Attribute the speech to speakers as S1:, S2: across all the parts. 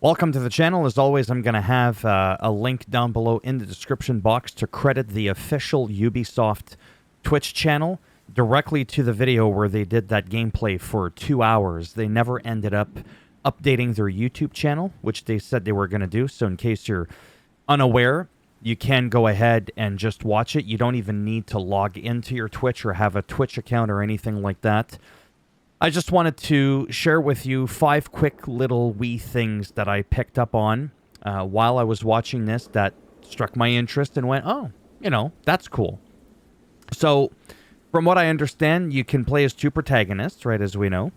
S1: Welcome to the channel. As always, I'm going to have a link down below in the description box to credit the official Ubisoft Twitch channel directly to the video where they did that gameplay for 2 hours. They never ended up updating their YouTube channel, which they said they were going to do. So in case you're unaware, you can go ahead and just watch it. You don't even need to log into your Twitch or have a Twitch account or anything like that. I just wanted to share with you 5 quick little wee things that I picked up on while I was watching this that struck my interest and went, oh, you know, that's cool. So, from what I understand, you can play as 2 protagonists, right, as we know.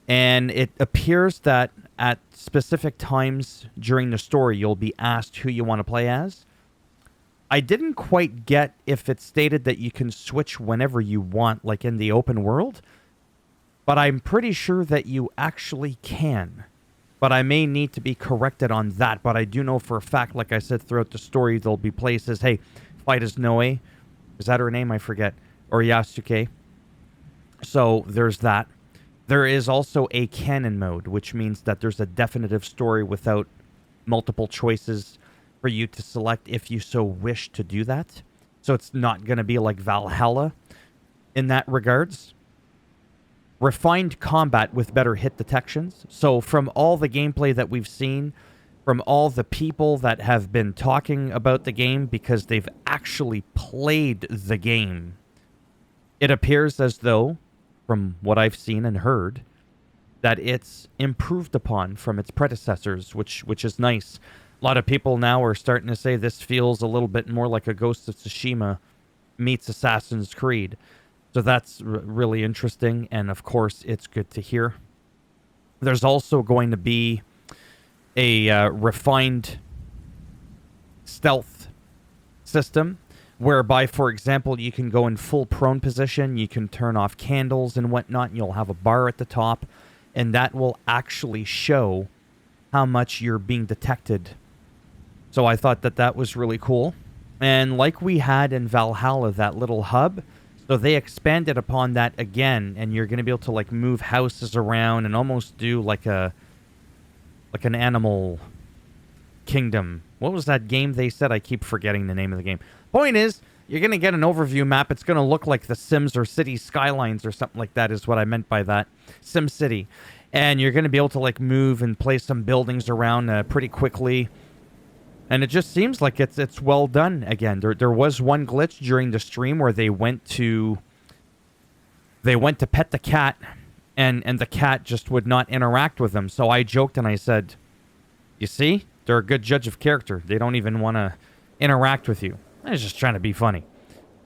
S1: And it appears that at specific times during the story, you'll be asked who you want to play as. I didn't quite get if it stated that you can switch whenever you want, like in the open world. But I'm pretty sure that you actually can. But I may need to be corrected on that. But I do know for a fact, like I said, throughout the story, there'll be places, hey, fight as Noe. Is that her name? I forget. Or Yasuke. So there's that. There is also a canon mode, which means that there's a definitive story without multiple choices for you to select if you so wish to do that. So it's not going to be like Valhalla in that regards. Refined combat with better hit detections. So from all the gameplay that we've seen, from all the people that have been talking about the game because they've actually played the game, it appears as though, from what I've seen and heard, that it's improved upon from its predecessors, which is nice. A lot of people now are starting to say this feels a little bit more like a Ghost of Tsushima meets Assassin's Creed. So that's really interesting, and of course, it's good to hear. There's also going to be a refined stealth system, whereby, for example, you can go in full prone position, you can turn off candles and whatnot, and you'll have a bar at the top, and that will actually show how much you're being detected. So I thought that that was really cool. And like we had in Valhalla, that little hub, so they expanded upon that again, and you're going to be able to like move houses around and almost do like an animal kingdom. What was that game they said? I keep forgetting the name of the game. Point is, you're going to get an overview map. It's going to look like The Sims or City Skylines or something like that is what I meant by that. Sim City. And you're going to be able to like move and place some buildings around pretty quickly. And it just seems like it's well done again. There was one glitch during the stream where they went to pet the cat, and the cat just would not interact with them. So I joked and I said, you see, they're a good judge of character. They don't even want to interact with you. I was just trying to be funny.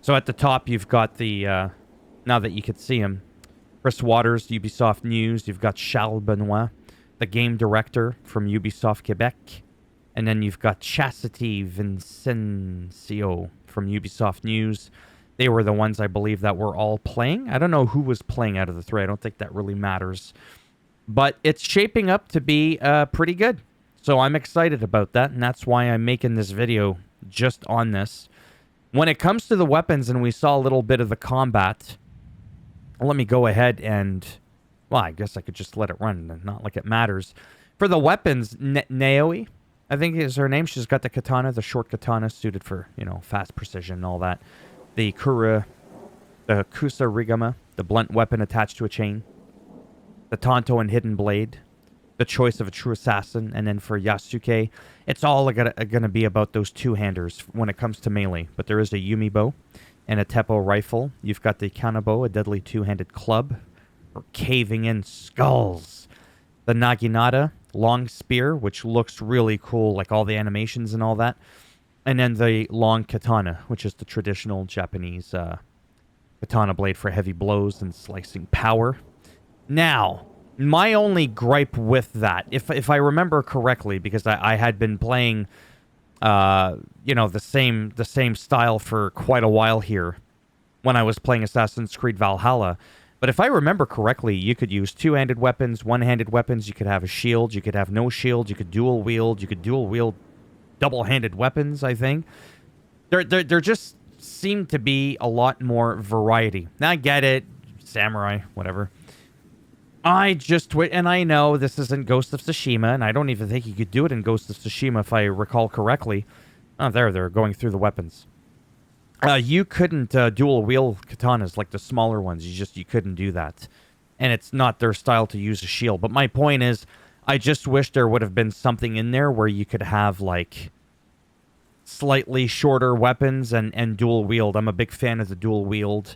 S1: So at the top, you've got the, now that you could see him, Chris Waters, Ubisoft News. You've got Charles Benoit, the game director from Ubisoft Quebec. And then you've got Chastity Vincencio from Ubisoft News. They were the ones, I believe, that were all playing. I don't know who was playing out of the 3. I don't think that really matters. But it's shaping up to be pretty good. So I'm excited about that, and that's why I'm making this video just on this. When it comes to the weapons, and we saw a little bit of the combat, let me go ahead and... Well, I guess I could just let it run, not like it matters. For the weapons, Naoi, I think is her name. She's got the katana, the short katana, suited for, you know, fast precision and all that. The kusarigama, the blunt weapon attached to a chain. The tanto and hidden blade. The choice of a true assassin. And then for Yasuke, it's all going to be about those 2-handers when it comes to melee. But there is a Yumi bow and a Teppo rifle. You've got the kanabo, a deadly 2-handed club for caving in skulls. The naginata, long spear, which looks really cool, like all the animations and all that. And then the long katana, which is the traditional Japanese katana blade for heavy blows and slicing power. Now, my only gripe with that, if I remember correctly, because I had been playing, you know, the same style for quite a while here when I was playing Assassin's Creed Valhalla. But if I remember correctly, you could use 2-handed weapons, 1-handed weapons. You could have a shield. You could have no shield. You could dual wield. You could dual wield double-handed weapons, I think. There just seemed to be a lot more variety. Now, I get it. Samurai, whatever. I just and I know this isn't Ghost of Tsushima, and I don't even think you could do it in Ghost of Tsushima if I recall correctly. Oh, there, they're going through the weapons. You couldn't dual wield katanas like the smaller ones. You couldn't do that, and it's not their style to use a shield. But my point is, I just wish there would have been something in there where you could have like slightly shorter weapons and dual wield. I'm a big fan of the dual wield.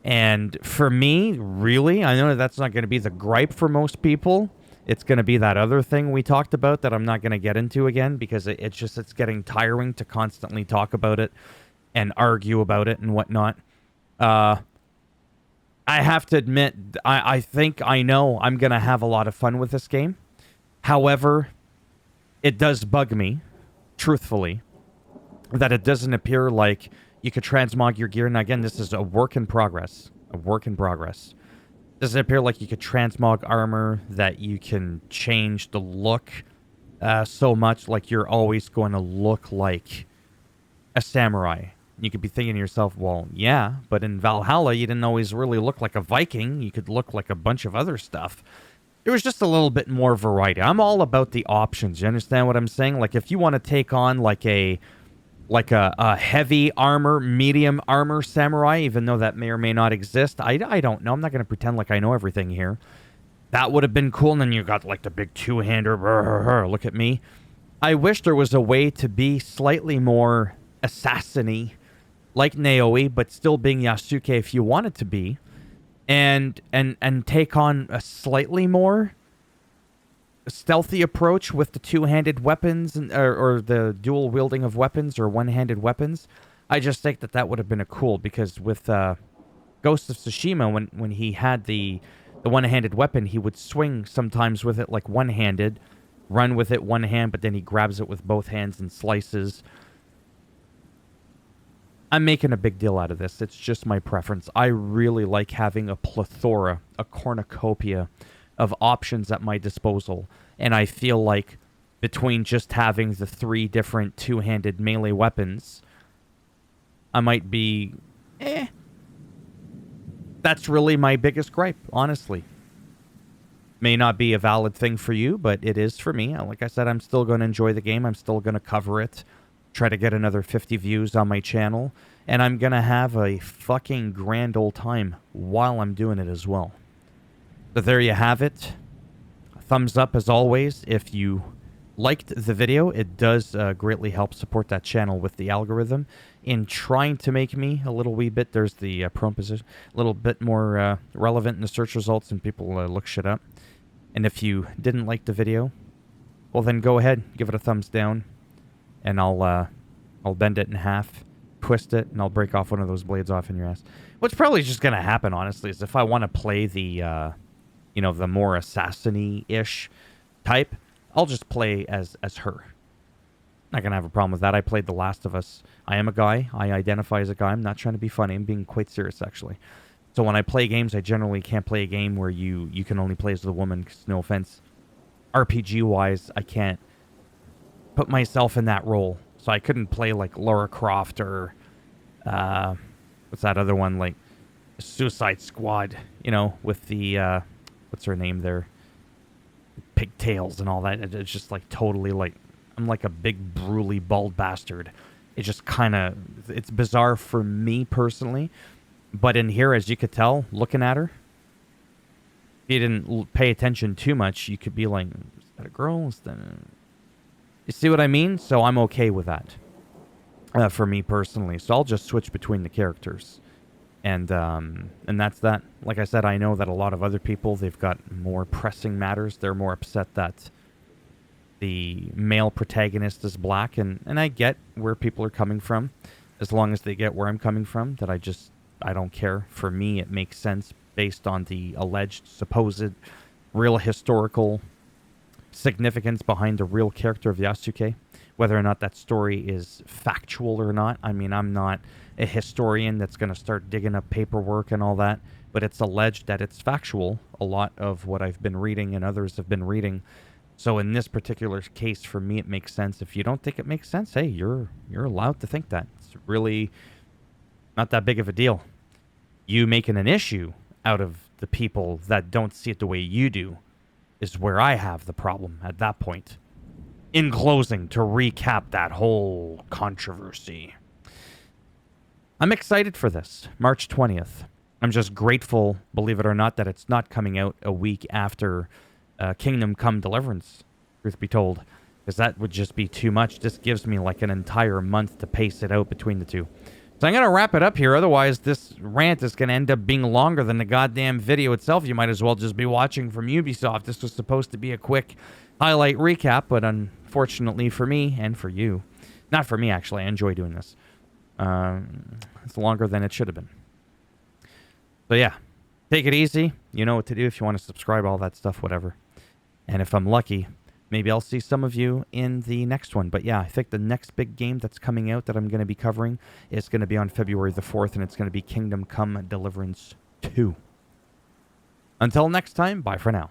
S1: And for me, really, I know that's not going to be the gripe for most people. It's going to be that other thing we talked about that I'm not going to get into again because it's getting tiring to constantly talk about it and argue about it and whatnot. I have to admit, I think I know I'm going to have a lot of fun with this game. However, it does bug me, truthfully, that it doesn't appear like you could transmog your gear. Now, again, this is a work in progress. A work in progress. Does it appear like you could transmog armor, that you can change the look so much, like you're always going to look like a samurai? You could be thinking to yourself, well, yeah, but in Valhalla, you didn't always really look like a Viking. You could look like a bunch of other stuff. There was just a little bit more variety. I'm all about the options. You understand what I'm saying? Like, if you want to take on like a heavy armor, medium armor samurai, even though that may or may not exist. I don't know. I'm not going to pretend like I know everything here. That would have been cool. And then you got like the big two-hander. Look at me. I wish there was a way to be slightly more assassin-y, like Naoi, but still being Yasuke if you wanted to be, and take on a slightly more stealthy approach with the two-handed weapons or the dual wielding of weapons or one-handed weapons. I just think that would have been a cool, because with Ghost of Tsushima, when he had the one-handed weapon, he would swing sometimes with it like one-handed, run with it one hand, but then he grabs it with both hands and slices. I'm making a big deal out of this. It's just my preference. I really like having a plethora, a cornucopia of options at my disposal. And I feel like between just having the 3 different two-handed melee weapons, I might be, That's really my biggest gripe, honestly. May not be a valid thing for you, but it is for me. Like I said, I'm still going to enjoy the game. I'm still going to cover it. Try to get another 50 views on my channel. And I'm going to have a fucking grand old time while I'm doing it as well. So there you have it. Thumbs up as always if you liked the video. It does greatly help support that channel with the algorithm in trying to make me a little wee bit, there's the prone position, a little bit more relevant in the search results and people look shit up. And if you didn't like the video, well then go ahead, give it a thumbs down, and I'll bend it in half, twist it, and I'll break off one of those blades off in your ass. What's probably just going to happen, honestly, is if I want to play the the more assassin-y-ish type, I'll just play as her. Not going to have a problem with that. I played The Last of Us. I am a guy. I identify as a guy. I'm not trying to be funny. I'm being quite serious, actually. So when I play games, I generally can't play a game where you can only play as the woman, 'cause no offense. RPG-wise, I can't put myself in that role. So I couldn't play like Lara Croft or what's that other one, like Suicide Squad, with the what's her name there? Pigtails and all that. It's just like totally like, I'm like a big brutally bald bastard. It just kind of, it's bizarre for me personally. But in here, as you could tell, looking at her, if you didn't pay attention too much, you could be like, is that a girl? Is that You see what I mean? So I'm okay with that for me personally. So I'll just switch between the characters. And that's that. Like I said, I know that a lot of other people, they've got more pressing matters. They're more upset that the male protagonist is black. And I get where people are coming from. As long as they get where I'm coming from, that I don't care. For me, it makes sense based on the alleged, supposed, real historical significance behind the real character of Yasuke. Whether or not that story is factual or not. I mean, I'm not a historian that's going to start digging up paperwork and all that, but it's alleged that it's factual, a lot of what I've been reading and others have been reading. So in this particular case, for me, it makes sense. If you don't think it makes sense, hey, you're allowed to think that. It's really not that big of a deal. You making an issue out of the people that don't see it the way you do is where I have the problem at that point. In closing, to recap that whole controversy, I'm excited for this, March 20th. I'm just grateful, believe it or not, that it's not coming out a week after Kingdom Come Deliverance, truth be told, because that would just be too much. This gives me like an entire month to pace it out between the two. So I'm going to wrap it up here. Otherwise, this rant is going to end up being longer than the goddamn video itself. You might as well just be watching from Ubisoft. This was supposed to be a quick highlight recap, but unfortunately for me and for you, not for me actually, I enjoy doing this. It's longer than it should have been. So yeah, take it easy. You know what to do if you want to subscribe, all that stuff, whatever. And if I'm lucky, maybe I'll see some of you in the next one. But yeah, I think the next big game that's coming out that I'm going to be covering is going to be on February the 4th, and it's going to be Kingdom Come Deliverance 2. Until next time, bye for now.